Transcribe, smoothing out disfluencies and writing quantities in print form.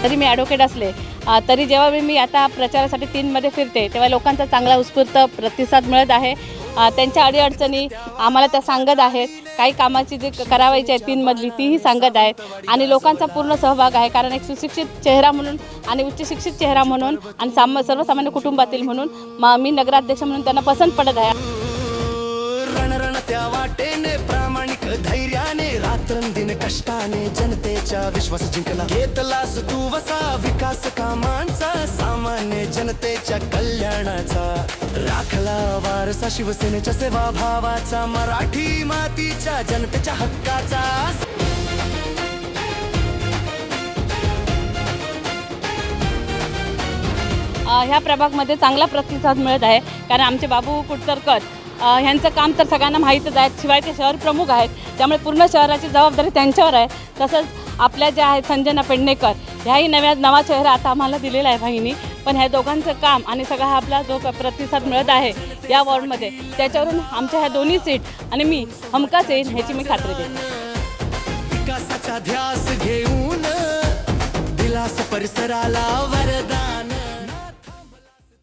तरी मी ॲडव्होकेट असले तरी जेव्हा मी आता प्रचारासाठी 3मध्ये फिरते तेव्हा लोकांचा चांगला उत्स्फूर्त प्रतिसाद मिळत आहे। त्यांच्या अडीअडचणी आम्हाला त्या सांगत आहेत, काही कामाची जी करावायची आहे 3मधली तीही सांगत आहेत आणि लोकांचा पूर्ण सहभाग आहे। कारण एक सुशिक्षित चेहरा म्हणून आणि उच्च शिक्षित चेहरा म्हणून आणि सर्वसामान्य कुटुंबातील म्हणून मी नगराध्यक्ष म्हणून त्यांना पसंत पडत आहे। त्या वाटेने प्रामाणिक धैर्याने रात्रंदिन कष्टाने जनतेचा विश्वास जिंकला, घेतलास तू वसा विकास कामांचा, सामान्य जनतेच्या कल्याणाचा, राखला वारसा शिवसेनेच्या सेवा भावाचा, मराठी मातीच्या जनतेच्या हक्काचा। ह्या प्रभागमध्ये चांगला प्रतिसाद मिळत आहे कारण आमचे बाबू कुडतरकर ह्यांचं काम तर सगळ्यांना माहीतच आहे, शिवाय ते शहर प्रमुख आहेत त्यामुळे पूर्ण शहराची जबाबदारी त्यांच्यावर आहे। तसंच आपल्या ज्या आहेत संजना पेडणेकर ह्याही नवा चेहरा आता आम्हाला दिलेला आहे बहिणी, पण ह्या दोघांचं काम आणि सगळा आपला जो प्रतिसाद मिळत आहे या वॉर्डमध्ये त्याच्यावरून आमच्या ह्या दोन्ही सीट आणि मी हमखास येईन ह्याची मी खात्री देते। विकासाचा ध्यास घेऊन दिलास परिसराला वरदान।